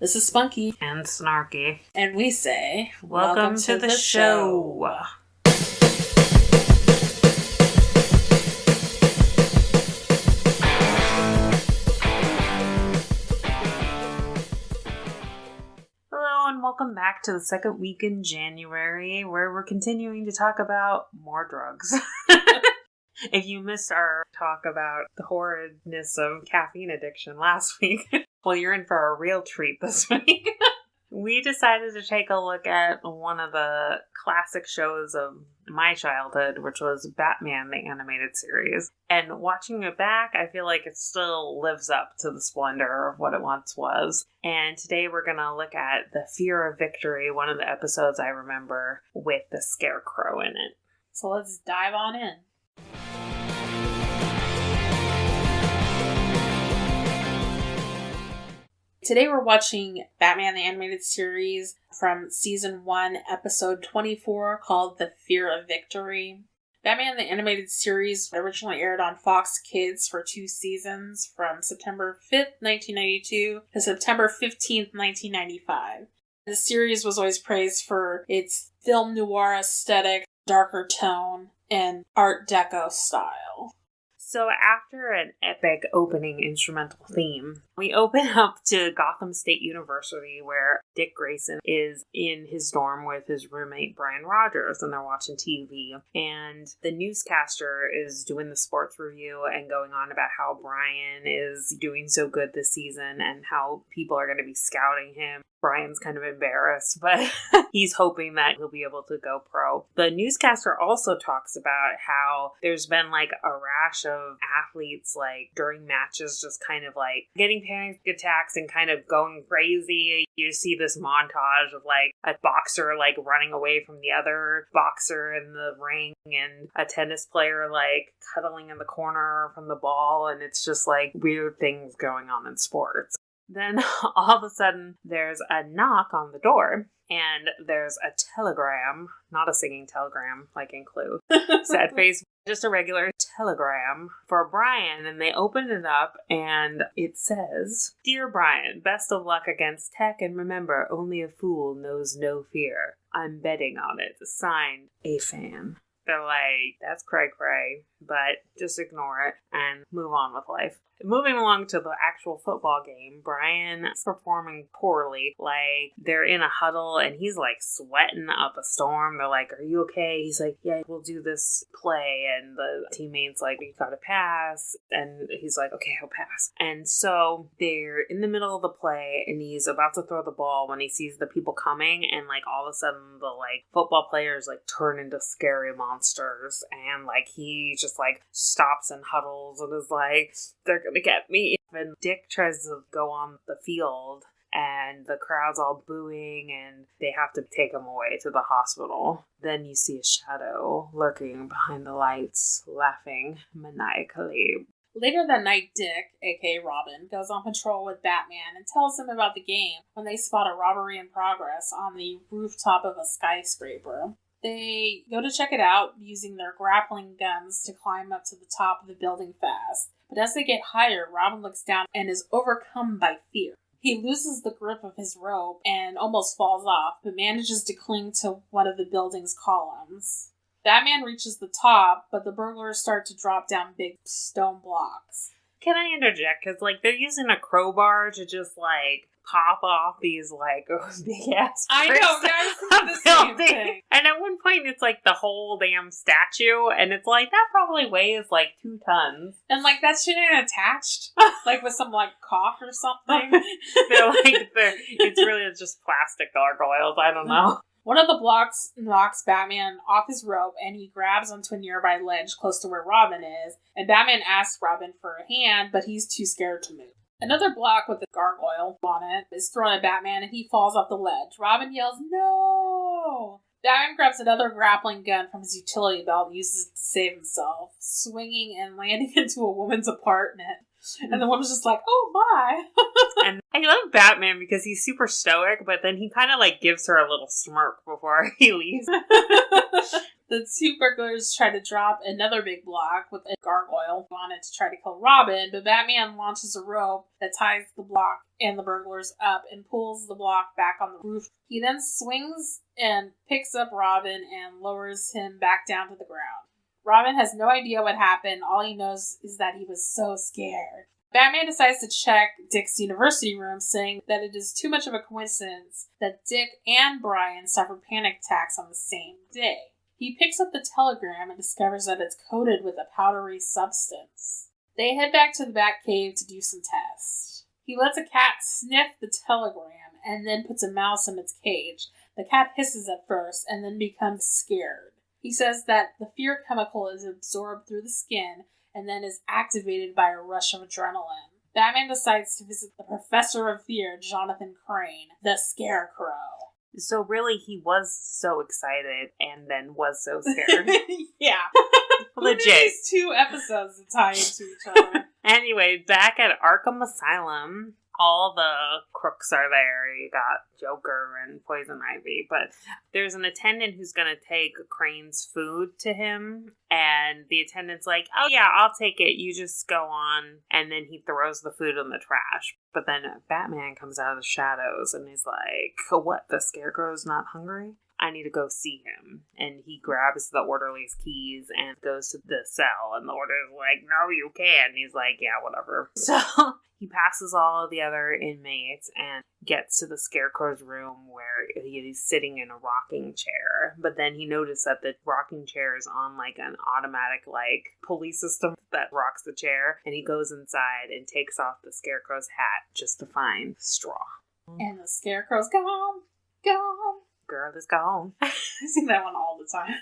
This is Spunky. And Snarky. And we say, Welcome to the show. Hello and welcome back to the second week in January, where we're continuing to talk about more drugs. If you missed our talk about the horridness of caffeine addiction last week, well, you're in for a real treat this week. We decided to take a look at one of the classic shows of my childhood, which was Batman, the animated series. And watching it back, I feel like it still lives up to the splendor of what it once was. And today we're going to look at The Fear of Victory, one of the episodes I remember with the Scarecrow in it. So let's dive on in. Today we're watching Batman the Animated Series from Season 1, Episode 24, called The Fear of Victory. Batman the Animated Series originally aired on Fox Kids for 2 seasons, from September 5th, 1992 to September 15th, 1995. The series was always praised for its film noir aesthetic, darker tone, and Art Deco style. So after an epic opening instrumental theme, we open up to Gotham State University, where Dick Grayson is in his dorm with his roommate Brian Rogers, and they're watching TV. And the newscaster is doing the sports review and going on about how Brian is doing so good this season and how people are going to be scouting him. Brian's kind of embarrassed, but he's hoping that he'll be able to go pro. The newscaster also talks about how there's been like a rash of athletes like during matches just kind of like getting panic attacks and kind of going crazy. You see this montage of like a boxer like running away from the other boxer in the ring and a tennis player like cuddling in the corner from the ball, and it's just like weird things going on in sports. Then all of a sudden there's a knock on the door and there's a telegram, not a singing telegram like in Clue, sad face, just a regular telegram for Brian. And they open it up and it says, "Dear Brian, best of luck against Tech, and remember, only a fool knows no fear. I'm betting on it. Signed, a fan." They're like, that's cray-cray, but just ignore it and move on with life. Moving along to the actual football game, Brian's performing poorly. Like, they're in a huddle and he's like sweating up a storm. They're like, "Are you okay?" He's like, "Yeah, we'll do this play." And the teammate's like, "You gotta pass." And he's like, "Okay, I'll pass." And so they're in the middle of the play and he's about to throw the ball when he sees the people coming, and like all of a sudden the like football players like turn into scary monsters, and like he just like stops and huddles and is like, "They're gonna get me." And Dick tries to go on the field and the crowd's all booing and they have to take him away to the hospital. Then you see a shadow lurking behind the lights, laughing maniacally. Later that night, Dick, aka Robin, goes on patrol with Batman and tells him about the game when they spot a robbery in progress on the rooftop of a skyscraper. They go to check it out using their grappling guns to climb up to the top of the building fast. But as they get higher, Robin looks down and is overcome by fear. He loses the grip of his rope and almost falls off, but manages to cling to one of the building's columns. Batman reaches the top, but the burglars start to drop down big stone blocks. Can I interject? Because, like, they're using a crowbar to just, like, pop off these, like, big-ass I know, I was thinking the same thing. And at one point, it's, like, the whole damn statue, and it's, like, that probably weighs, like, 2 tons. And, like, that shit ain't attached, like, with some, like, caulk or something. They're, like, it's really just plastic gargoyles, I don't know. One of the blocks knocks Batman off his rope, and he grabs onto a nearby ledge close to where Robin is, and Batman asks Robin for a hand, but he's too scared to move. Another block with a gargoyle on it is thrown at Batman, and he falls off the ledge. Robin yells, "No!" Batman grabs another grappling gun from his utility belt and uses it to save himself, swinging and landing into a woman's apartment. And the woman's just like, "Oh my!" And I love Batman because he's super stoic, but then he kind of like gives her a little smirk before he leaves. The two burglars try to drop another big block with a gargoyle on it to try to kill Robin, but Batman launches a rope that ties the block and the burglars up and pulls the block back on the roof. He then swings and picks up Robin and lowers him back down to the ground. Robin has no idea what happened. All he knows is that he was so scared. Batman decides to check Dick's university room, saying that it is too much of a coincidence that Dick and Brian suffered panic attacks on the same day. He picks up the telegram and discovers that it's coated with a powdery substance. They head back to the Batcave to do some tests. He lets a cat sniff the telegram and then puts a mouse in its cage. The cat hisses at first and then becomes scared. He says that the fear chemical is absorbed through the skin and then is activated by a rush of adrenaline. Batman decides to visit the Professor of Fear, Jonathan Crane, the Scarecrow. So really, he was so excited and then was so scared. Yeah. Legit. Who did these two episodes to tie into each other? Anyway, back at Arkham Asylum, all the crooks are there. You got Joker and Poison Ivy, but there's an attendant who's going to take Crane's food to him, and the attendant's like, oh yeah, I'll take it, you just go on, and then he throws the food in the trash. But then Batman comes out of the shadows, and he's like, what, the Scarecrow's not hungry? I need to go see him. And he grabs the orderly's keys and goes to the cell, and the orderly's like, no, you can't. And he's like, yeah, whatever. So he passes all of the other inmates and gets to the Scarecrow's room where he's sitting in a rocking chair. But then he noticed that the rocking chair is on like an automatic like pulley system that rocks the chair. And he goes inside and takes off the Scarecrow's hat just to find straw. And the Scarecrow's gone. Gone. Girl is gone. I see that one all the time.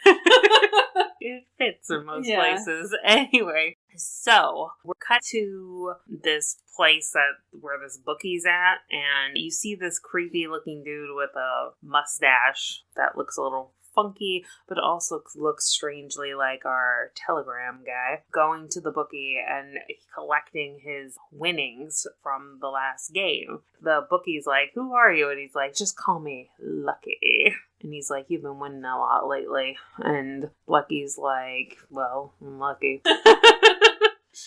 It fits in most places. Anyway, so we're cut to this place where this bookie's at, and you see this creepy looking dude with a mustache that looks a little funky, but also looks strangely like our telegram guy, going to the bookie and collecting his winnings from the last game. The bookie's like, who are you? And he's like, just call me Lucky. And he's like, you've been winning a lot lately. And Lucky's like, well, I'm lucky.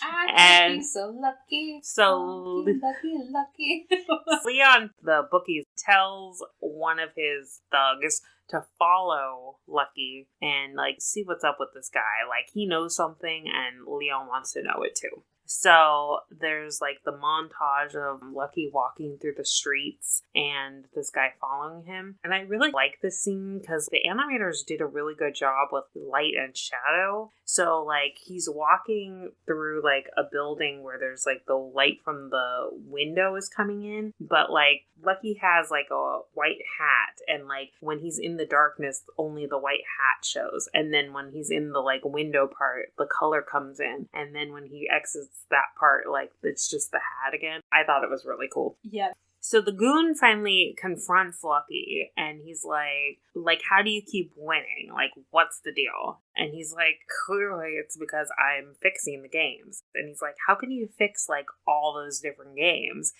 I be so lucky. So Lucky. Leon, the bookie, tells one of his thugs to follow Lucky and like see what's up with this guy. Like he knows something and Leon wants to know it too. So there's like the montage of Lucky walking through the streets and this guy following him. And I really like this scene because the animators did a really good job with light and shadow. So like he's walking through like a building where there's like the light from the window is coming in. But like Lucky has like a white hat, and like when he's in the darkness, only the white hat shows. And then when he's in the like window part, the color comes in. And then when he exits that part, like it's just the hat again. I thought it was really cool. Yeah. So the goon finally confronts Lucky, and he's like, how do you keep winning? Like, what's the deal? And he's like, clearly it's because I'm fixing the games. And he's like, how can you fix like all those different games?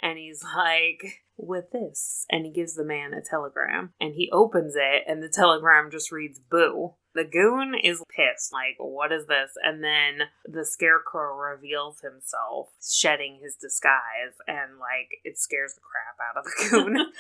And he's like, with this. And he gives the man a telegram. And he opens it, and the telegram just reads, boo. The goon is pissed, like, what is this? And then the Scarecrow reveals himself, shedding his disguise, and, like, it scares the crap out of the goon.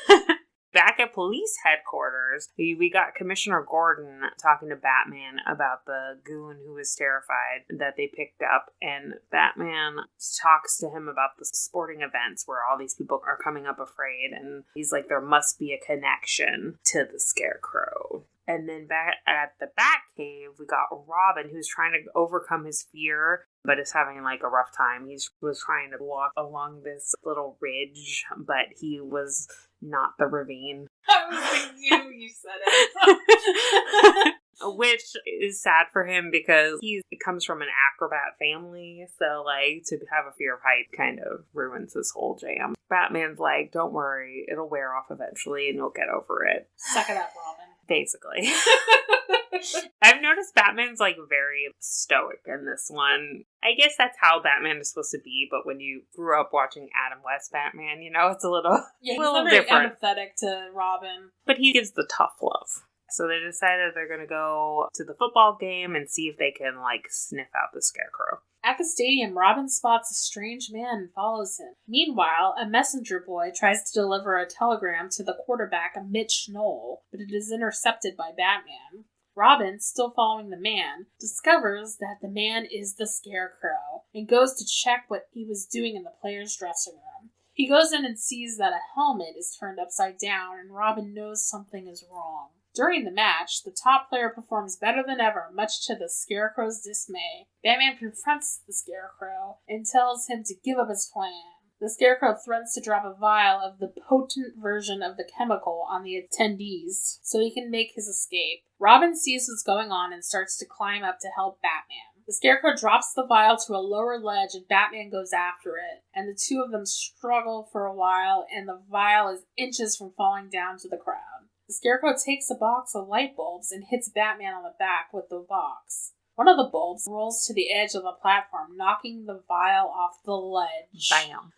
Back at police headquarters, we got Commissioner Gordon talking to Batman about the goon who was terrified that they picked up. And Batman talks to him about the sporting events where all these people are coming up afraid. And he's like, there must be a connection to the Scarecrow. And then back at the Batcave, we got Robin, who's trying to overcome his fear, but is having like a rough time. He was trying to walk along this little ridge, but he was not the ravine. I was thinking you said it. Which is sad for him because he comes from an acrobat family, so like to have a fear of height kind of ruins his whole jam. Batman's like, don't worry, it'll wear off eventually and you'll get over it. Suck it up, Robin. Basically. I've noticed Batman's like very stoic in this one. I guess that's how Batman is supposed to be, but when you grew up watching Adam West Batman, you know, it's a little, he's little not very different. empathetic to Robin. But he gives the tough love. So they decided they're going to go to the football game and see if they can, sniff out the Scarecrow. At the stadium, Robin spots a strange man and follows him. Meanwhile, a messenger boy tries to deliver a telegram to the quarterback, Mitch Knoll, but it is intercepted by Batman. Robin, still following the man, discovers that the man is the Scarecrow and goes to check what he was doing in the players' dressing room. He goes in and sees that a helmet is turned upside down, and Robin knows something is wrong. During the match, the top player performs better than ever, much to the Scarecrow's dismay. Batman confronts the Scarecrow and tells him to give up his plan. The Scarecrow threatens to drop a vial of the potent version of the chemical on the attendees so he can make his escape. Robin sees what's going on and starts to climb up to help Batman. The Scarecrow drops the vial to a lower ledge and Batman goes after it, and the two of them struggle for a while, and the vial is inches from falling down to the crowd. The Scarecrow takes a box of light bulbs and hits Batman on the back with the box. One of the bulbs rolls to the edge of the platform, knocking the vial off the ledge. Bam.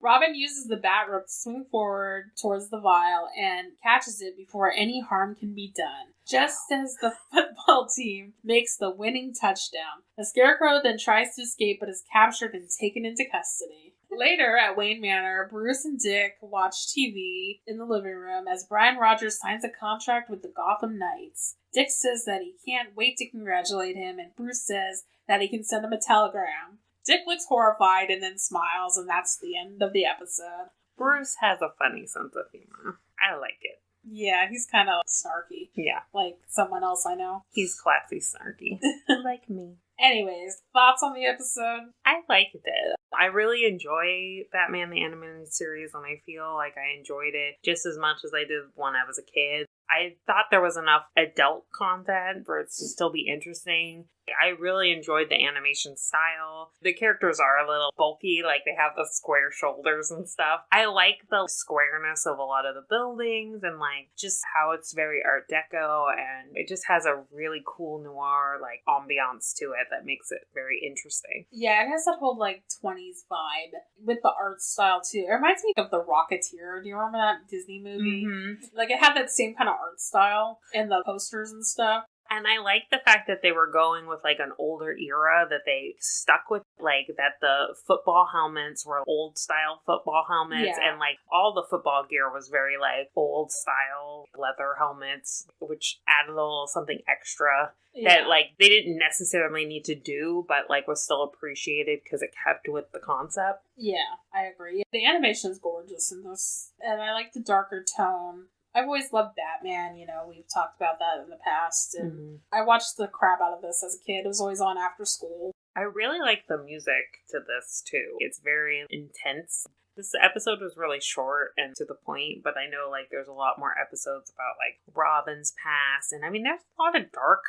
Robin uses the bat rope to swing forward towards the vial and catches it before any harm can be done, just as the football team makes the winning touchdown. The Scarecrow then tries to escape but is captured and taken into custody. Later, at Wayne Manor, Bruce and Dick watch TV in the living room as Brian Rogers signs a contract with the Gotham Knights. Dick says that he can't wait to congratulate him, and Bruce says that he can send him a telegram. Dick looks horrified and then smiles, and that's the end of the episode. Bruce has a funny sense of humor. I like it. Yeah, he's kind of snarky. Yeah. Like someone else I know. He's classy snarky. Like me. Anyways, thoughts on the episode? I liked it. I really enjoy Batman the Animated Series, and I feel like I enjoyed it just as much as I did when I was a kid. I thought there was enough adult content for it to still be interesting. I really enjoyed the animation style. The characters are a little bulky, like they have the square shoulders and stuff. I like the squareness of a lot of the buildings and just how it's very Art Deco, and it just has a really cool noir ambiance to it that makes it very interesting. Yeah, it has that whole 20s vibe with the art style too. It reminds me of The Rocketeer. Do you remember that Disney movie? Mm-hmm. It had that same kind of art style in the posters and stuff. And I like the fact that they were going with an older era, that they stuck with that the football helmets were old style football helmets, yeah. and all the football gear was very old style leather helmets, which added a little something extra that they didn't necessarily need to do, but was still appreciated because it kept with the concept. Yeah, I agree. The animation's gorgeous in this, and I like the darker tone. I've always loved Batman, we've talked about that in the past, and I watched the crap out of this as a kid. It was always on after school. I really like the music to this, too. It's very intense. This episode was really short and to the point, but I know, there's a lot more episodes about, Robin's past, and, there's a lot of dark,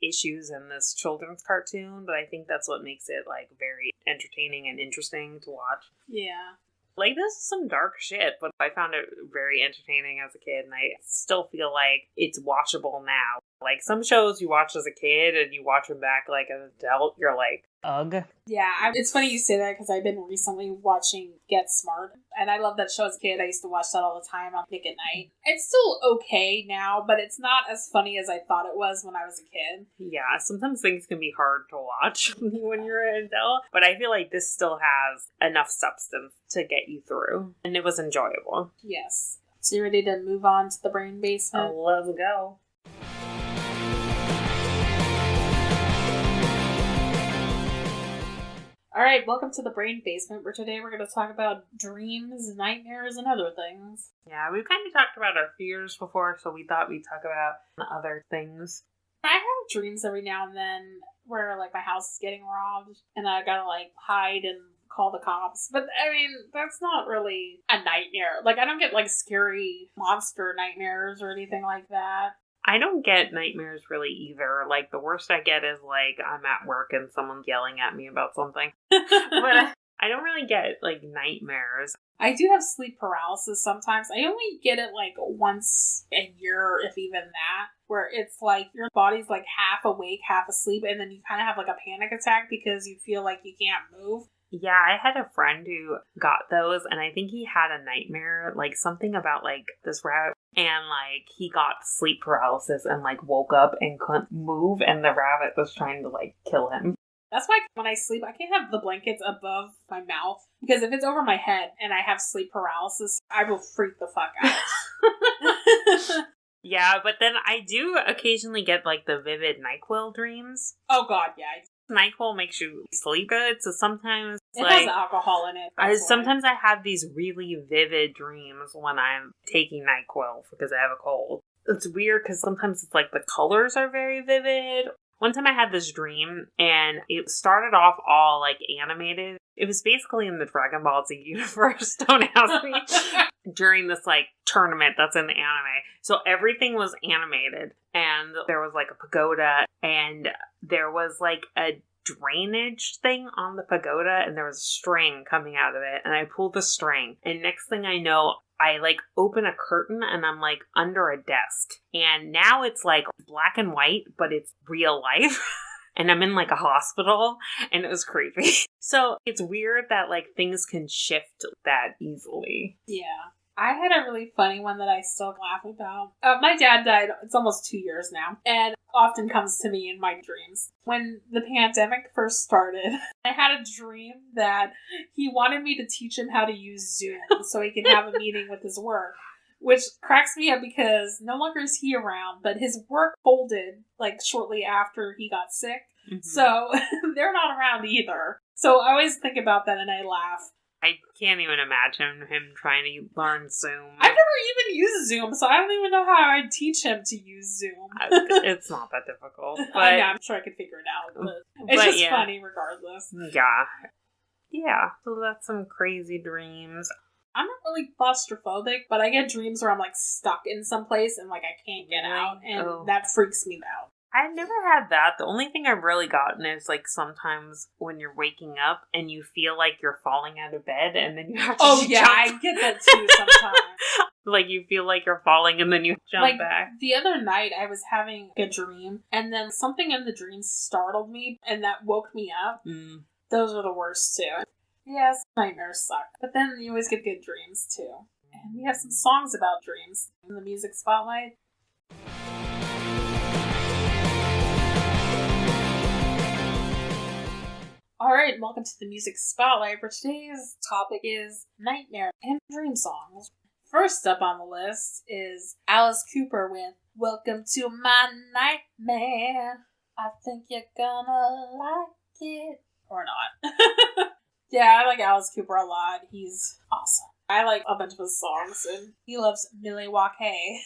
issues in this children's cartoon, but I think that's what makes it, very entertaining and interesting to watch. Yeah. This is some dark shit, but I found it very entertaining as a kid, and I still feel like it's watchable now. Some shows you watch as a kid, and you watch them back as an adult, you're ugh. Yeah, it's funny you say that, because I've been recently watching Get Smart, and I love that show as a kid. I used to watch that all the time on Nick at Night. It's still okay now, but it's not as funny as I thought it was when I was a kid. Yeah, sometimes things can be hard to watch when you're an adult, but I feel like this still has enough substance to get you through, and it was enjoyable. Yes. So you ready to move on to the Brain Basement? Let's go. Alright, welcome to the Brain Basement, where today we're going to talk about dreams, nightmares, and other things. Yeah, we've kind of talked about our fears before, so we thought we'd talk about other things. I have dreams every now and then where, my house is getting robbed, and I gotta, hide and call the cops. But, that's not really a nightmare. I don't get, scary monster nightmares or anything like that. I don't get nightmares really either. The worst I get is, I'm at work and someone's yelling at me about something. But I don't really get, nightmares. I do have sleep paralysis sometimes. I only get it, once a year, if even that, where it's, your body's, half awake, half asleep, and then you kind of have, a panic attack because you feel like you can't move. Yeah, I had a friend who got those, and I think he had a nightmare, like something about like this rabbit, and like he got sleep paralysis and like woke up and couldn't move, and the rabbit was trying to like kill him. That's why when I sleep, I can't have the blankets above my mouth, because if it's over my head and I have sleep paralysis, I will freak the fuck out. Yeah, but then I do occasionally get like the vivid NyQuil dreams. Oh god, yeah. NyQuil makes you sleep good, so sometimes it has alcohol in it. Sometimes I have these really vivid dreams when I'm taking NyQuil because I have a cold. It's weird because sometimes it's like the colors are very vivid. One time I had this dream and it started off all like animated. It was basically in the Dragon Ball Z universe, don't ask me, during this like tournament that's in the anime. So everything was animated and there was like a pagoda and there was like a drainage thing on the pagoda and there was a string coming out of it and I pulled the string and next thing I know I like open a curtain and I'm like under a desk and now it's like black and white but it's real life and I'm in like a hospital and it was creepy. So it's weird that like things can shift that easily. Yeah. I had a really funny one that I still laugh about. My dad died, it's almost 2 years now, and often comes to me in my dreams. When the pandemic first started, I had a dream that he wanted me to teach him how to use Zoom so he could have a meeting with his work, which cracks me up because no longer is he around, but his work folded like shortly after he got sick, so they're not around either. So I always think about that and I laugh. I can't even imagine him trying to learn Zoom. I've never even used Zoom, so I don't even know how I'd teach him to use Zoom. It's not that difficult. But I know, I'm sure I could figure it out, but it's just funny regardless. Yeah. Yeah, so that's some crazy dreams. I'm not really claustrophobic, but I get dreams where I'm like stuck in some place and like I can't get out, and that freaks me out. I've never had that. The only thing I've really gotten is like sometimes when you're waking up and you feel like you're falling out of bed and then you have to jump. I get that too sometimes. Like you feel like you're falling and then you jump back. The other night I was having a dream and then something in the dream startled me and that woke me up. Those are the worst too. Yes, nightmares suck. But then you always get good dreams too. And we have some songs about dreams in the music spotlight. Alright, welcome to the Music Spotlight. For today's topic is nightmare and dream songs. First up on the list is Alice Cooper with Welcome to My Nightmare. I think you're gonna like it. Or not. Yeah, I like Alice Cooper a lot. He's awesome. I like a bunch of his songs, and he loves Milwaukee.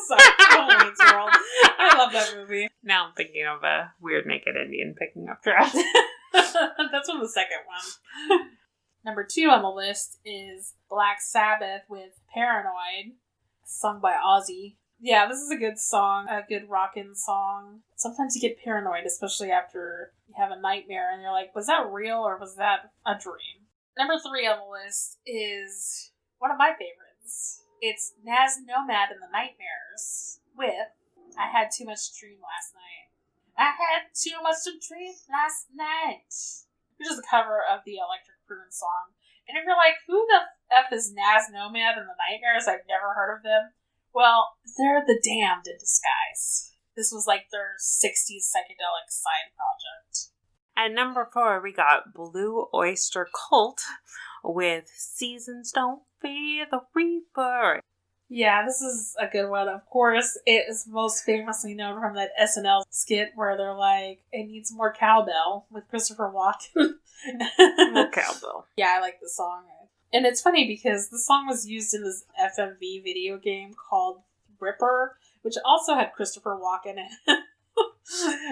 Sorry, World. I love that movie. Now I'm thinking of a weird naked Indian picking up trash. That's from the second one. Number 2 on the list is Black Sabbath with Paranoid, sung by Ozzy. Yeah, this is a good song, a good rockin' song. Sometimes you get paranoid, especially after you have a nightmare, and you're like, was that real or was that a dream? Number 3 on the list is one of my favorites. It's Naz Nomad and the Nightmares with I Had Too Much to Dream Last Night. I had too much to dream last night. Which is a cover of the Electric Prune song. And if you're like, who the F is Naz Nomad and the Nightmares? I've never heard of them. Well, they're the Damned in disguise. This was like their 60s psychedelic side project. At number 4, we got Blue Oyster Cult with Seasons Don't Fear the Reaper. Yeah, this is a good one. Of course, it is most famously known from that SNL skit where they're like, it needs more cowbell with Christopher Walken. More cowbell. Yeah, I like the song. And it's funny because the song was used in this FMV video game called Ripper, which also had Christopher Walken in it.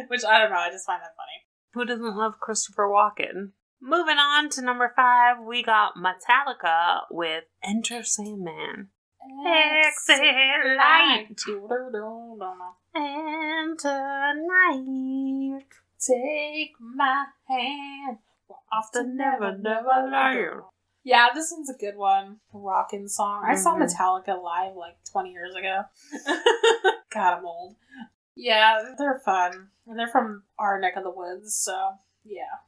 Which, I don't know, I just find that funny. Who doesn't love Christopher Walken? Moving on to number 5, we got Metallica with Enter Sandman. Exit light. Enter night. Take my hand. Off the Never Land. Yeah, this one's a good one. Rockin' song. I saw Metallica live like 20 years ago. God, I'm old. Yeah, they're fun. And they're from our neck of the woods, so yeah.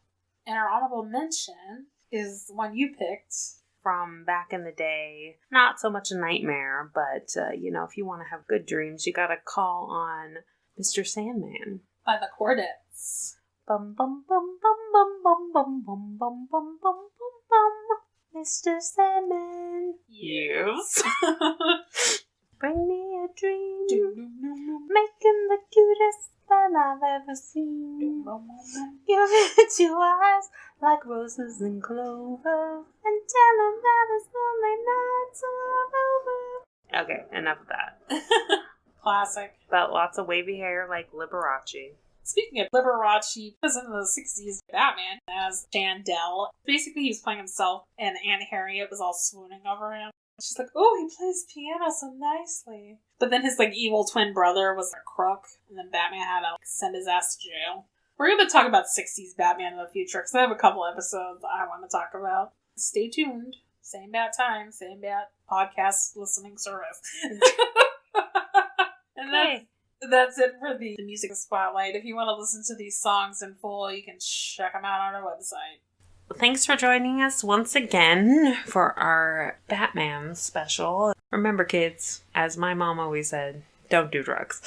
And our honorable mention is one you picked. From back in the day. Not so much a nightmare, but, if you want to have good dreams, you gotta call on Mr. Sandman. By the Chordettes. Bum bum bum bum bum bum bum bum bum bum bum bum bum. Mr. Sandman. Yes. Bring me a dream. Making the cutest man I've ever seen. Give it 2 eyes like roses and clover. And tell him that his lonely nights are over. Okay, enough of that. Classic. But lots of wavy hair like Liberace. Speaking of Liberace, was in the 60s Batman as Chandel. Basically, he was playing himself, and Aunt Harriet was all swooning over him. She's like, oh, he plays piano so nicely. But then his, evil twin brother was a crook, and then Batman had to, send his ass to jail. We're going to talk about 60s Batman in the future, because I have a couple episodes I want to talk about. Stay tuned. Same bat time, same bat podcast listening service. And that's it for the music spotlight. If you want to listen to these songs in full, you can check them out on our website. Thanks for joining us once again for our Batman special. Remember, kids, as my mom always said, don't do drugs.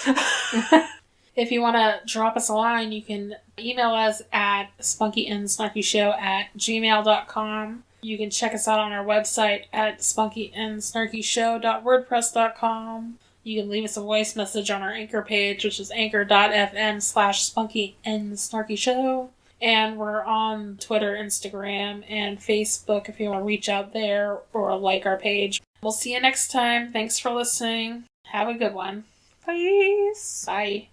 If you want to drop us a line, you can email us at spunkyandSnarkyshow@gmail.com. You can check us out on our website at spunkyandSnarkyshow.wordpress.com. You can leave us a voice message on our Anchor page, which is anchor.fm/spunkyandSnarkyshow. And we're on Twitter, Instagram, and Facebook if you want to reach out there or like our page. We'll see you next time. Thanks for listening. Have a good one. Peace. Bye.